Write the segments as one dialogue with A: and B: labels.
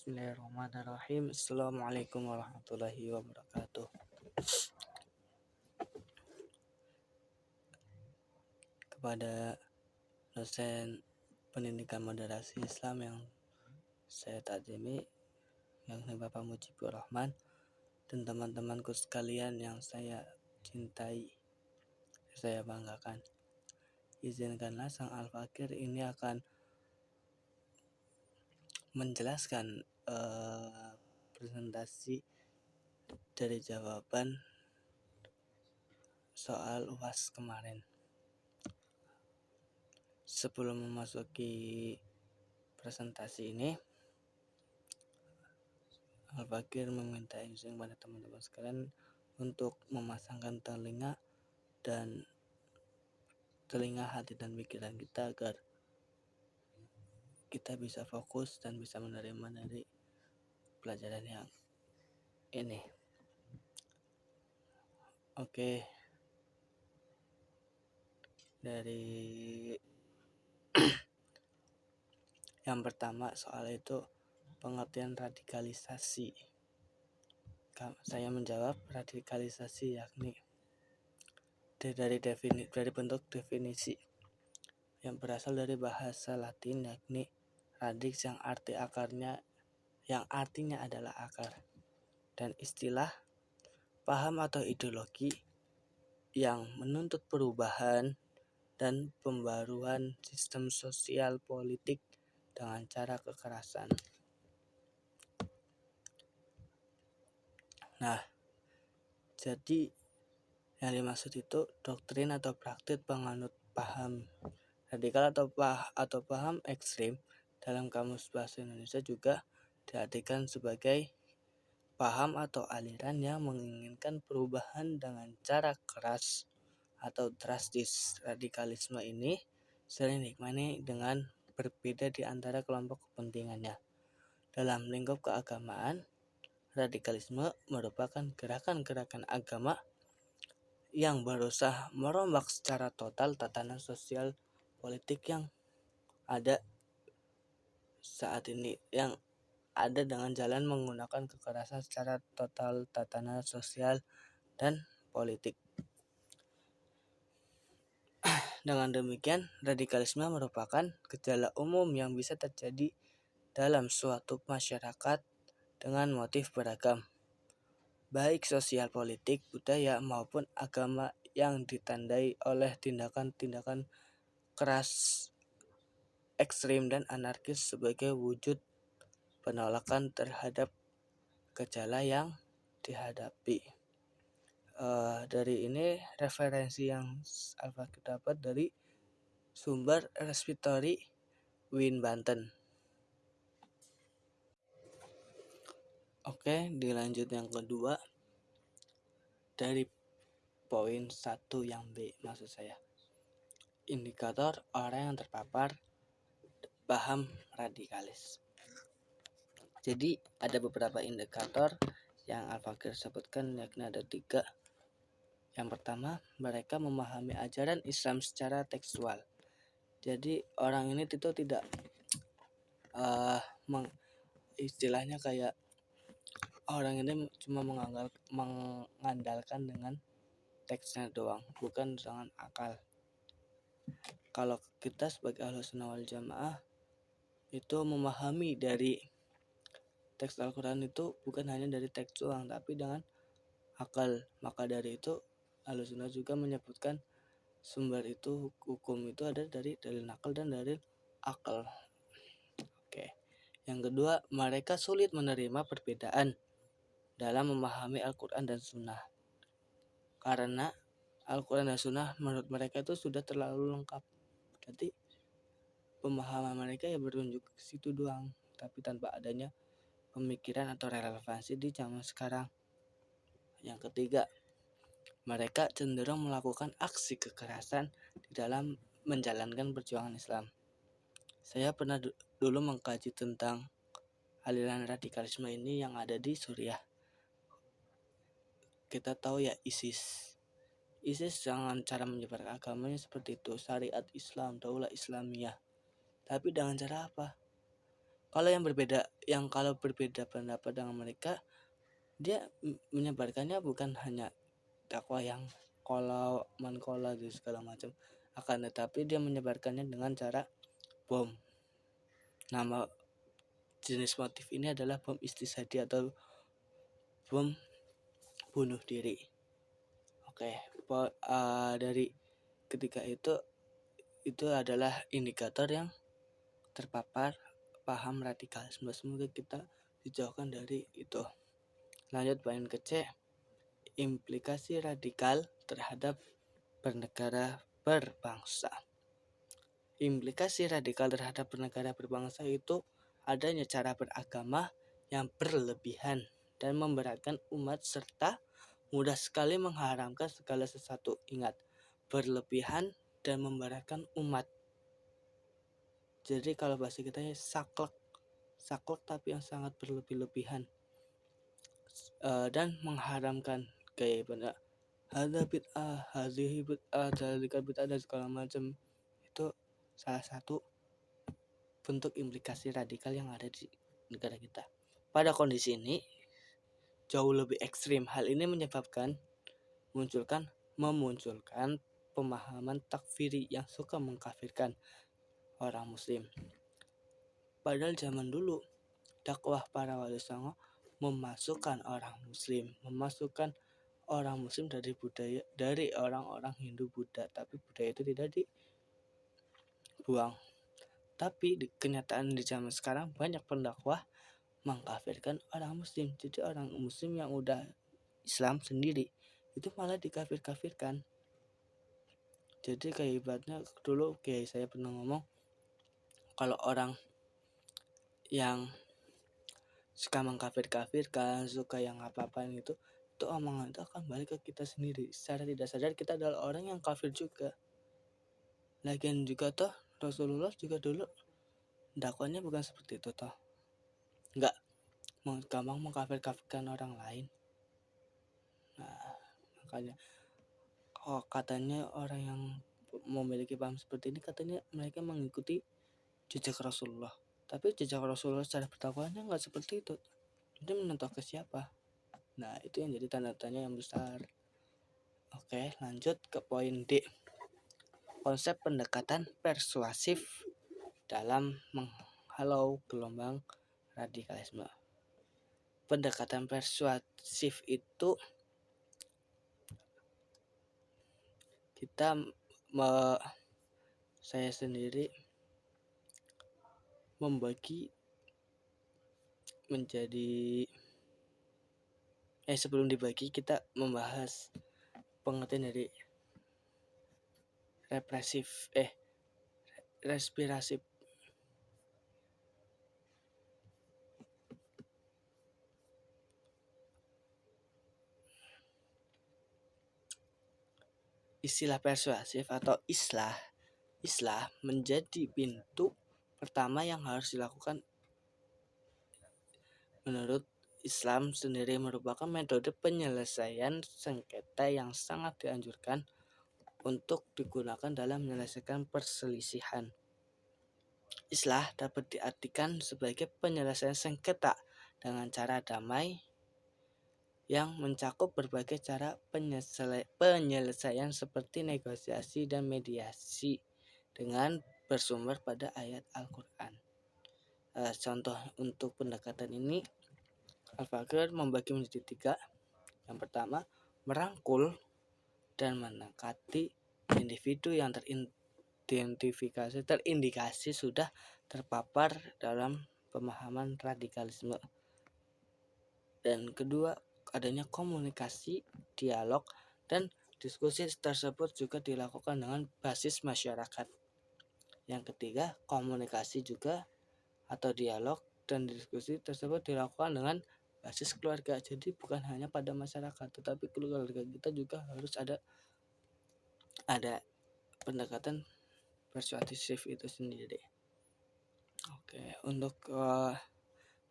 A: Bismillahirrahmanirrahim. Assalamualaikum warahmatullahi wabarakatuh. Kepada dosen pendidikan moderasi Islam yang saya takzimi, yakni Bapak Mujibur Rahman, dan teman-temanku sekalian yang saya cintai, saya banggakan. Izinkanlah Sang Al-Fakir ini akan menjelaskan presentasi dari jawaban soal UAS kemarin. Sebelum memasuki presentasi ini, Al-Fakir meminta izin kepada teman-teman sekalian untuk memasangkan telinga, hati dan pikiran kita agar kita bisa fokus dan bisa menerima dari pelajaran yang ini. Oke. Dari yang pertama soal itu pengertian radikalisasi. Saya menjawab radikalisasi yakni dari bentuk definisi yang berasal dari bahasa Latin yakni radix yang artinya adalah akar, dan istilah paham atau ideologi yang menuntut perubahan dan pembaruan sistem sosial politik dengan cara kekerasan. Nah, jadi yang dimaksud itu doktrin atau praktik penganut paham radikal atau paham ekstrim dalam Kamus Bahasa Indonesia juga diartikan sebagai paham atau aliran yang menginginkan perubahan dengan cara keras atau drastis. Radikalisme ini sering dimaknai dengan berbeda di antara kelompok kepentingannya. Dalam lingkup keagamaan, radikalisme merupakan gerakan-gerakan agama yang berusaha merombak secara total tatanan sosial politik yang ada saat ini, yang ada dengan jalan menggunakan kekerasan secara total tatanan sosial dan politik. Dengan demikian, radikalisme merupakan gejala umum yang bisa terjadi dalam suatu masyarakat dengan motif beragam, baik sosial, politik, budaya, maupun agama, yang ditandai oleh tindakan-tindakan keras, ekstrim, dan anarkis sebagai wujud penolakan terhadap gejala yang dihadapi. Dari ini referensi yang Al-Fakir dapat dari sumber Respiratory Win Banten. Oke, dilanjut yang kedua dari poin 1 yang B, maksud saya. Indikator orang yang terpapar paham radikalis. Jadi ada beberapa indikator yang Al-Fakir sebutkan, yakni ada 3. Yang pertama, mereka memahami ajaran Islam secara tekstual. Jadi orang ini itu tidak istilahnya kayak orang ini cuma mengandalkan dengan teksnya doang, bukan dengan akal. Kalau kita sebagai Ahlussunnah wal Jamaah itu memahami dari teks Al-Quran itu bukan hanya dari teks doang, tapi dengan akal. Maka dari itu Ahlussunnah juga menyebutkan sumber itu, hukum itu ada dari dalil nakal dan dalil akal. Oke. Yang kedua, mereka sulit menerima perbedaan dalam memahami Al-Quran dan Sunnah, karena Al-Quran dan Sunnah menurut mereka itu sudah terlalu lengkap. Jadi pemahaman mereka ya berunjuk ke situ doang, tapi tanpa adanya pemikiran atau relevansi di zaman sekarang. Yang ketiga, mereka cenderung melakukan aksi kekerasan di dalam menjalankan perjuangan Islam. Saya pernah dulu mengkaji tentang aliran radikalisme ini yang ada di Suriah. Kita tahu ya ISIS dengan cara menyebar agamanya seperti itu, syariat Islam, daulah Islamiyah. Tapi dengan cara apa? Kalau berbeda pendapat dengan mereka, dia menyebarkannya bukan hanya dakwah yang mankola dan segala macam, akan tetapi dia menyebarkannya dengan cara bom. Nama jenis motif ini adalah bom istisadi atau bom bunuh diri. Oke, dari ketika itu adalah indikator yang terpapar paham radikalisme. Semoga kita dijauhkan dari itu. Lanjut poin ke C, implikasi radikal terhadap bernegara berbangsa. Implikasi radikal terhadap bernegara berbangsa itu adanya cara beragama yang berlebihan dan memberatkan umat serta mudah sekali mengharamkan segala sesuatu. Ingat, berlebihan dan memberatkan umat. Jadi kalau bahasa kita saklek tapi yang sangat berlebih-lebihan, dan mengharamkan kayak benar hadza bid'ah, hadhihi bid'ah, dzalika bid'ah dan segala macam. Itu salah satu bentuk implikasi radikal yang ada di negara kita. Pada kondisi ini jauh lebih ekstrim. Hal ini memunculkan pemahaman takfiri yang suka mengkafirkan orang muslim. Padahal zaman dulu dakwah para wali songo memasukkan orang muslim dari orang-orang Hindu Buddha, tapi budaya itu tidak dibuang. Tapi kenyataan di zaman sekarang banyak pendakwah mengkafirkan orang muslim. Jadi orang muslim yang udah Islam sendiri itu malah dikafir-kafirkan. Jadi kayak ibaratnya dulu kayak saya pernah ngomong, kalau orang yang suka mengkafir-kafirkan, suka yang apa-apaan itu omongan itu akan balik ke kita sendiri. Secara tidak sadar kita adalah orang yang kafir juga. Lagian juga toh Rasulullah juga dulu dakwanya bukan seperti itu toh. Enggak gampang mengkafir-kafirkan orang lain. Nah, makanya katanya orang yang memiliki paham seperti ini katanya mereka mengikuti jejak Rasulullah. Tapi jejak Rasulullah secara berdakwahnya enggak seperti itu. Itu menentukan ke siapa? Nah, itu yang jadi tanda tanya yang besar. Oke, lanjut ke poin D. Konsep pendekatan persuasif dalam menghalau gelombang radikalisme. Pendekatan persuasif itu saya sendiri membagi menjadi sebelum dibagi kita membahas pengertian dari respirasif. Istilah persuasif atau islah menjadi pintu pertama yang harus dilakukan. Menurut Islam sendiri merupakan metode penyelesaian sengketa yang sangat dianjurkan untuk digunakan dalam menyelesaikan perselisihan. Islah dapat diartikan sebagai penyelesaian sengketa dengan cara damai yang mencakup berbagai cara penyelesaian seperti negosiasi dan mediasi dengan bersumber pada ayat Al-Quran. Contoh untuk pendekatan ini, Al-Fakir membagi menjadi 3. Yang pertama, merangkul dan mendekati individu yang terindikasi sudah terpapar dalam pemahaman radikalisme. Dan kedua, adanya komunikasi, dialog, dan diskusi tersebut juga dilakukan dengan basis masyarakat. Yang ketiga, komunikasi juga atau dialog dan diskusi tersebut dilakukan dengan basis keluarga. Jadi bukan hanya pada masyarakat, tetapi keluarga kita juga harus ada pendekatan persuasif itu sendiri. Oke, untuk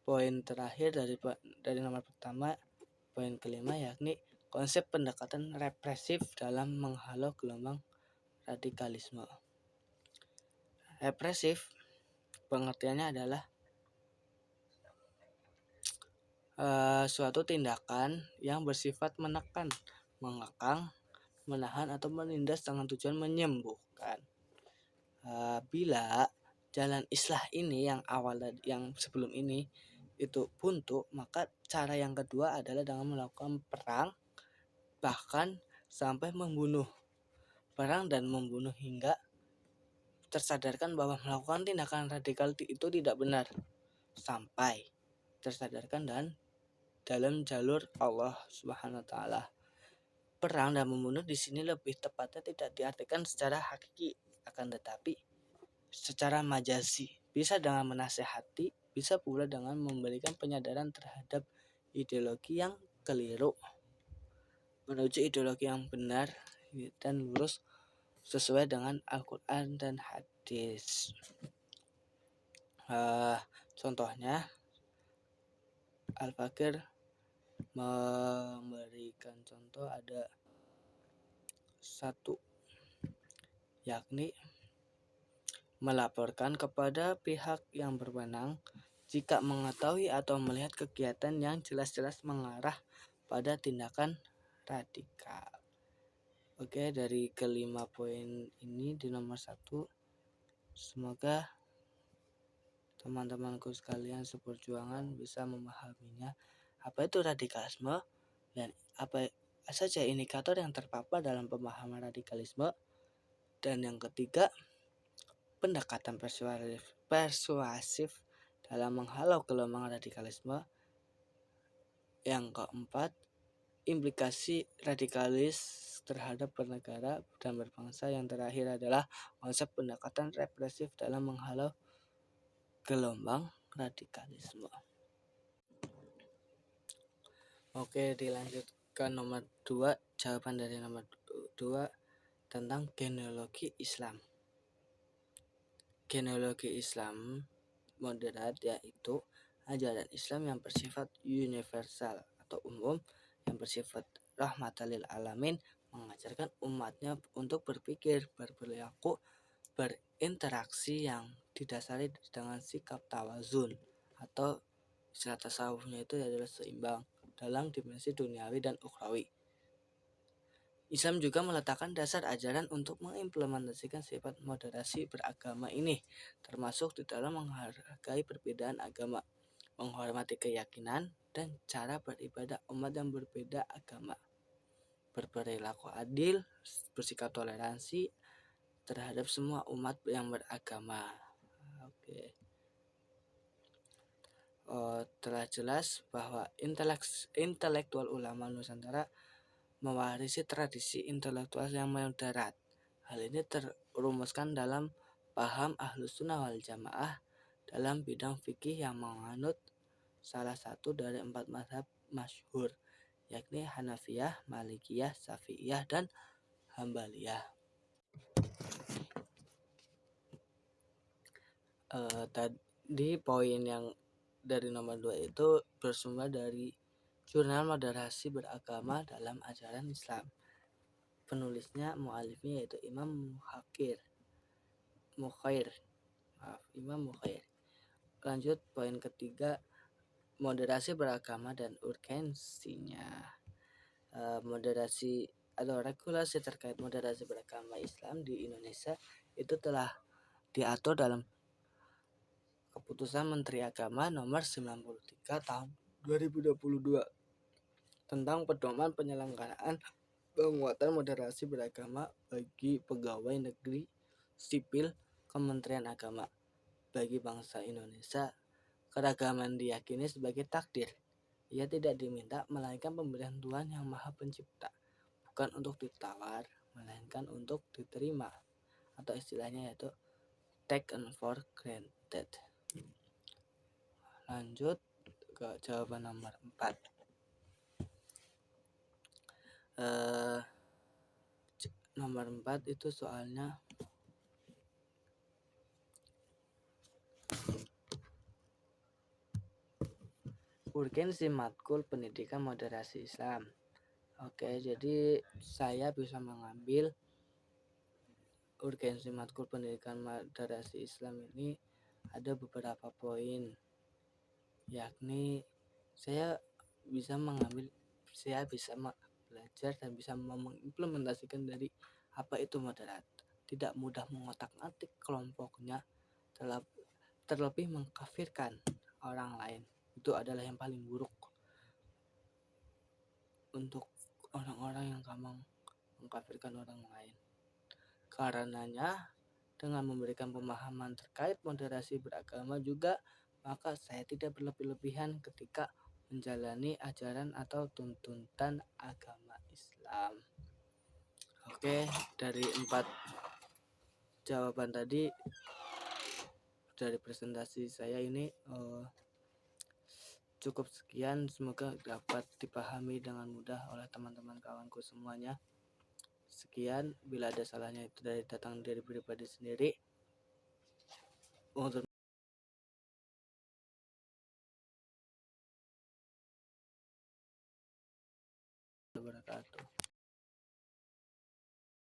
A: poin terakhir dari nomor pertama, poin kelima, yakni konsep pendekatan represif dalam menghalau gelombang radikalisme. Represif pengertiannya adalah suatu tindakan yang bersifat menekan, mengekang, menahan atau menindas dengan tujuan menyembuhkan. Bila jalan islah ini yang awal yang sebelum ini itu buntu, maka cara yang kedua adalah dengan melakukan perang, bahkan sampai membunuh. Perang dan membunuh hingga tersadarkan bahwa melakukan tindakan radikal itu tidak benar, sampai tersadarkan dan dalam jalur Allah Subhanahu wa taala. Perang dan membunuh di sini lebih tepatnya tidak diartikan secara hakiki, akan tetapi secara majazi. Bisa dengan menasehati, bisa pula dengan memberikan penyadaran terhadap ideologi yang keliru menuju ideologi yang benar dan lurus sesuai dengan Al-Quran dan hadis. Contohnya Al-Fakir memberikan contoh ada satu, yakni melaporkan kepada pihak yang berwenang jika mengetahui atau melihat kegiatan yang jelas-jelas mengarah pada tindakan radikal. Oke, dari kelima poin ini di nomor 1, semoga teman-temanku sekalian seperjuangan bisa memahaminya, apa itu radikalisme dan apa saja indikator yang terpapar dalam pemahaman radikalisme. Dan yang ketiga, pendekatan persuasif dalam menghalau gelombang radikalisme. Yang keempat, implikasi radikalis terhadap bernegara dan berbangsa. Yang terakhir adalah konsep pendekatan represif dalam menghalau gelombang radikalisme. Oke, dilanjutkan nomor 2, jawaban dari nomor 2 tentang genealogi Islam. Genealogi Islam moderat yaitu ajaran Islam yang bersifat universal atau umum, yang bersifat rahmatan lil alamin, mengajarkan umatnya untuk berpikir, berperilaku, berinteraksi yang didasari dengan sikap tawazun, atau istilah tasawufnya itu adalah seimbang dalam dimensi duniawi dan ukhrawi. Islam juga meletakkan dasar ajaran untuk mengimplementasikan sifat moderasi beragama ini, termasuk di dalam menghargai perbedaan agama, menghormati keyakinan dan cara beribadah umat yang berbeda agama, berperilaku adil, bersikap toleransi terhadap semua umat yang beragama. Oke. Telah jelas bahwa intelektual ulama Nusantara mewarisi tradisi intelektual yang moderat. Hal ini terumuskan dalam paham Ahlus Sunnah wal Jamaah dalam bidang fikih yang menganut salah satu dari 4 mazhab masyhur, yakni Hanafiyah, Malikiyah, Syafi'iyah, dan Hambaliyah. Tadi poin yang dari nomor 2 itu bersumber dari Jurnal Moderasi Beragama dalam Ajaran Islam. Penulisnya, mu'alifnya yaitu Imam Mukhair. Lanjut poin ketiga, moderasi beragama dan urgensinya. Moderasi atau regulasi terkait moderasi beragama Islam di Indonesia itu telah diatur dalam Keputusan Menteri Agama Nomor 93 Tahun 2022 tentang pedoman penyelenggaraan penguatan moderasi beragama bagi pegawai negeri sipil Kementerian Agama. Bagi bangsa Indonesia, keragaman diyakini sebagai takdir. Ia tidak diminta, melainkan pemberian Tuhan yang Maha Pencipta, bukan untuk ditawar, melainkan untuk diterima, atau istilahnya yaitu taken for granted. Lanjut ke jawaban nomor 4. Nomor 4 itu soalnya urgensi matkul pendidikan moderasi Islam. Oke, jadi saya bisa mengambil urgensi matkul pendidikan moderasi Islam ini ada beberapa poin, yakni saya bisa belajar dan bisa mengimplementasikan dari apa itu moderat. Tidak mudah mengotak-atik kelompoknya, terlebih mengkafirkan orang lain. Itu adalah yang paling buruk untuk orang-orang yang gampang mengkafirkan orang lain. Karenanya, dengan memberikan pemahaman terkait moderasi beragama juga, maka saya tidak berlebih-lebihan ketika menjalani ajaran atau tuntutan agama Islam. Oke, dari 4 jawaban tadi dari presentasi saya ini cukup sekian. Semoga dapat dipahami dengan mudah oleh teman-teman kawanku semuanya. Sekian, bila ada salahnya itu datang dari pribadi sendiri.